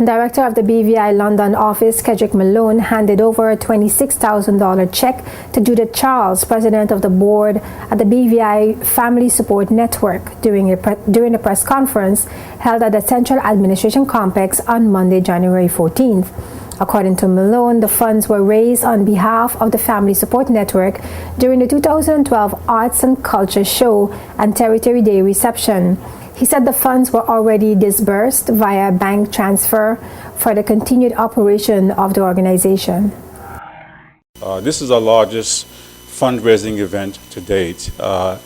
Director of the BVI London office, Kedrick Malone, handed over a $26,000 check to Judith Charles, president of the board at the BVI Family Support Network, during a press conference held at the Central Administration Complex on Monday, January 14th. According to Malone, the funds were raised on behalf of the Family Support Network during the 2012 Arts and Culture Show and Territory Day reception. He said the funds were already disbursed via bank transfer for the continued operation of the organization. This is our largest fundraising event to date.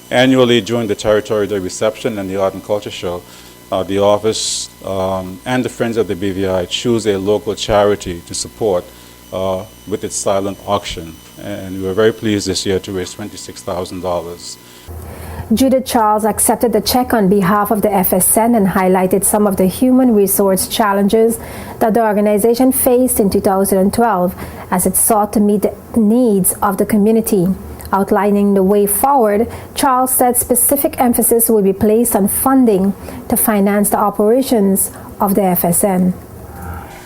Annually during the Territory Day reception and the Art and Culture Show, the office and the Friends of the BVI choose a local charity to support with its silent auction. And we were very pleased this year to raise $26,000. Judith Charles accepted the check on behalf of the FSN and highlighted some of the human resource challenges that the organization faced in 2012 as it sought to meet the needs of the community. Outlining the way forward, Charles said specific emphasis will be placed on funding to finance the operations of the FSN.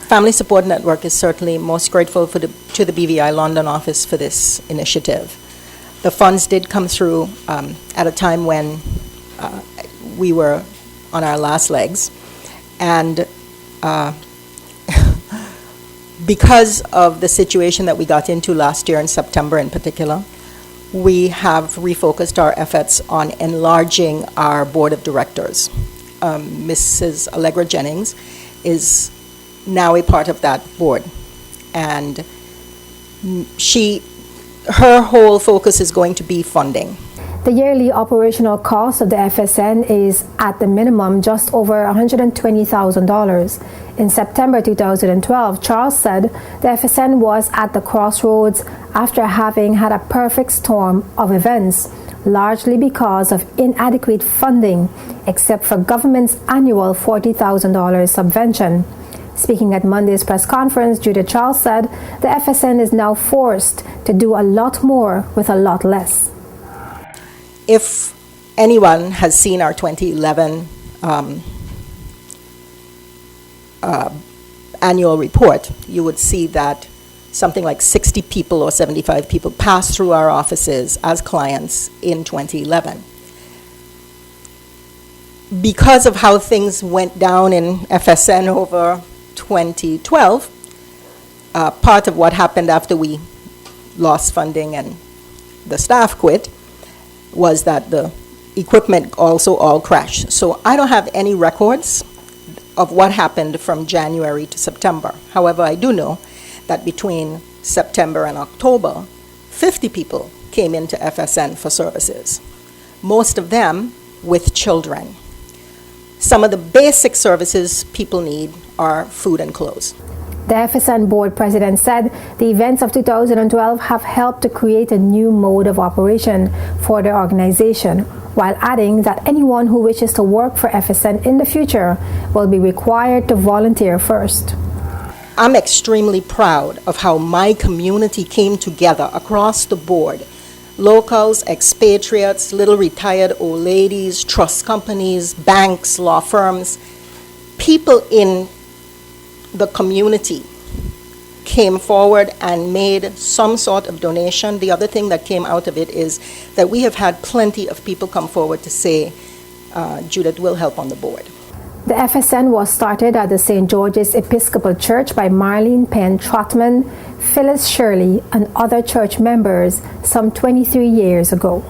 Family Support Network is certainly most grateful to the BVI London office for this initiative. The funds did come through at a time when we were on our last legs, and because of the situation that we got into last year in September in particular, we have refocused our efforts on enlarging our board of directors. Mrs. Allegra Jennings is now a part of that board, and her whole focus is going to be funding. The yearly operational cost of the FSN is, at the minimum, just over $120,000. In September 2012, Charles said the FSN was at the crossroads after having had a perfect storm of events, largely because of inadequate funding, except for government's annual $40,000 subvention. Speaking at Monday's press conference, Judith Charles said the FSN is now forced to do a lot more with a lot less. If anyone has seen our 2011 annual report, you would see that something like 60 people or 75 people passed through our offices as clients in 2011. Because of how things went down in FSN over 2012, part of what happened after we lost funding and the staff quit was that the equipment also all crashed. So I don't have any records of what happened from January to September. However, I do know that between September and October, 50 people came into FSN for services, most of them with children. Some of the basic services people need are food and clothes. The FSN board president said the events of 2012 have helped to create a new mode of operation for the organization, while adding that anyone who wishes to work for FSN in the future will be required to volunteer first. I'm extremely proud of how my community came together across the board. Locals, expatriates, little retired old ladies, trust companies, banks, law firms, people in the community came forward and made some sort of donation. The other thing that came out of it is that we have had plenty of people come forward to say, Judith will help on the board. The FSN was started at the St. George's Episcopal Church by Marlene Penn Trotman, Phyllis Shirley, and other church members some 23 years ago.